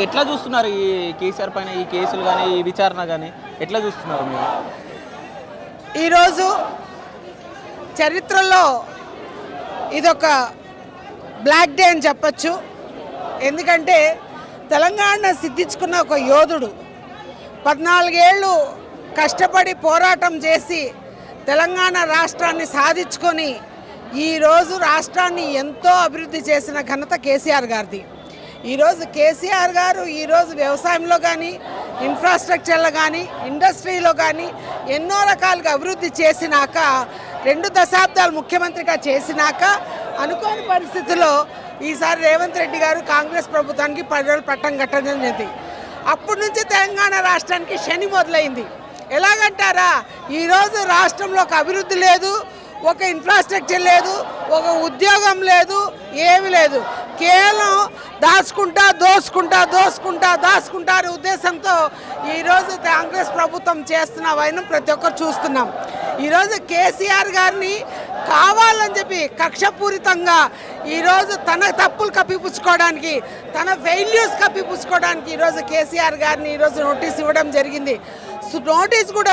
ఎట్లా చూస్తున్నారు ఈ కేసీఆర్ పైన ఈ కేసులు కానీ ఈ విచారణ కానీ ఎట్లా చూస్తున్నారు మీరు? ఈరోజు చరిత్రలో ఇదొక బ్లాక్ డే అని చెప్పచ్చు. ఎందుకంటే తెలంగాణ సిద్ధించుకున్న ఒక యోధుడు 14 ఏళ్ళు కష్టపడి పోరాటం చేసి తెలంగాణ రాష్ట్రాన్ని సాధించుకొని ఈరోజు రాష్ట్రాన్ని ఎంతో అభివృద్ధి చేసిన ఘనత కేసీఆర్ గారిది. ఈరోజు కేసీఆర్ గారు ఈరోజు వ్యవసాయంలో కానీ ఇన్ఫ్రాస్ట్రక్చర్లో కానీ ఇండస్ట్రీలో కానీ ఎన్నో రకాలుగా అభివృద్ధి చేసినాక 2 దశాబ్దాలు ముఖ్యమంత్రిగా చేసినాక అనుకోని పరిస్థితుల్లో ఈసారి రేవంత్ రెడ్డి గారు కాంగ్రెస్ ప్రభుత్వానికి 10 రోజులు పట్టం కట్టడం జరిగింది. అప్పటి నుంచి తెలంగాణ రాష్ట్రానికి శని మొదలైంది. ఎలాగంటారా, ఈరోజు రాష్ట్రంలో ఒక అభివృద్ధి లేదు, ఒక ఇన్ఫ్రాస్ట్రక్చర్ లేదు, ఒక ఉద్యోగం లేదు, ఏమి లేదు. కేవలం దాచుకుంటా అనే ఉద్దేశంతో ఈరోజు కాంగ్రెస్ ప్రభుత్వం చేస్తున్న వైనం ప్రతి ఒక్కరు చూస్తున్నాం. ఈరోజు కేసీఆర్ గారిని కావాలని చెప్పి కక్షపూరితంగా ఈరోజు తన తప్పులు కప్పిపుచ్చుకోవడానికి, తన ఫెయిల్యూర్స్ కప్పిపుచ్చుకోవడానికి ఈరోజు కేసీఆర్ గారిని ఈరోజు నోటీస్ ఇవ్వడం జరిగింది. నోటీస్ కూడా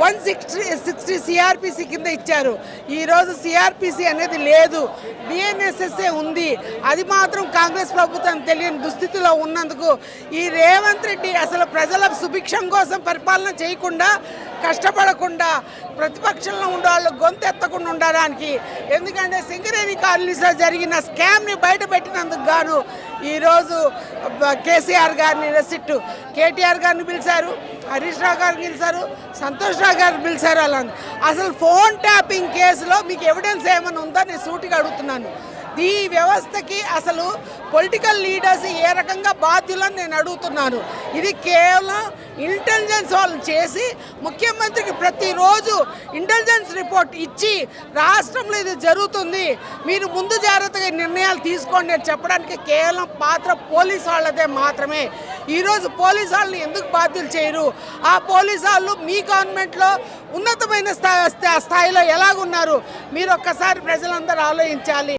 160 సిఆర్పిసి కింద ఇచ్చారు. ఈరోజు సిఆర్పిసి అనేది లేదు, డిఎన్ఎస్ఎస్ఏ ఉంది. అది మాత్రం కాంగ్రెస్ ప్రభుత్వం తెలియని దుస్థితిలో ఉన్నందుకు ఈ రేవంత్ రెడ్డి అసలు ప్రజల సుభిక్షం కోసం పరిపాలన చేయకుండా, కష్టపడకుండా ప్రతిపక్షంలో ఉండే వాళ్ళు గొంతెత్తకుండా ఉండడానికి, ఎందుకంటే సింగరేణి కాలనీలో జరిగిన స్కామ్ని బయట పెట్టినందుకు గాను ఈరోజు కేసీఆర్ గారిని రెసిట్టు కేటీఆర్ గారిని పిలిచారు, హరీష్ రావు గారిని పిలిచారు, సంతోష్ రావు గారిని పిలిచారు. అలా అసలు ఫోన్ ట్యాపింగ్ కేసులో మీకు ఎవిడెన్స్ ఏమైనా ఉందా నేను సూటిగా అడుగుతున్నాను. ఈ వ్యవస్థకి అసలు పొలిటికల్ లీడర్స్ ఏ రకంగా బాధ్యులని నేను అడుగుతున్నాను. ఇది కేవలం ఇంటెలిజెన్స్ వాళ్ళు చేసి ముఖ్యమంత్రికి ప్రతిరోజు ఇంటెలిజెన్స్ రిపోర్ట్ ఇచ్చి రాష్ట్రంలో ఇది జరుగుతుంది, మీరు ముందు జాగ్రత్తగా నిర్ణయాలు తీసుకోండి అని చెప్పడానికి కేవలం పాత్ర పోలీసు వాళ్ళదే మాత్రమే. ఈరోజు పోలీసు వాళ్ళని ఎందుకు బాధ్యులు చేయరు? ఆ పోలీసు వాళ్ళు మీ గవర్నమెంట్లో ఉన్నతమైన స్థాయిలో ఎలాగున్నారు మీరు ఒక్కసారి ప్రజలందరూ ఆలోచించాలి.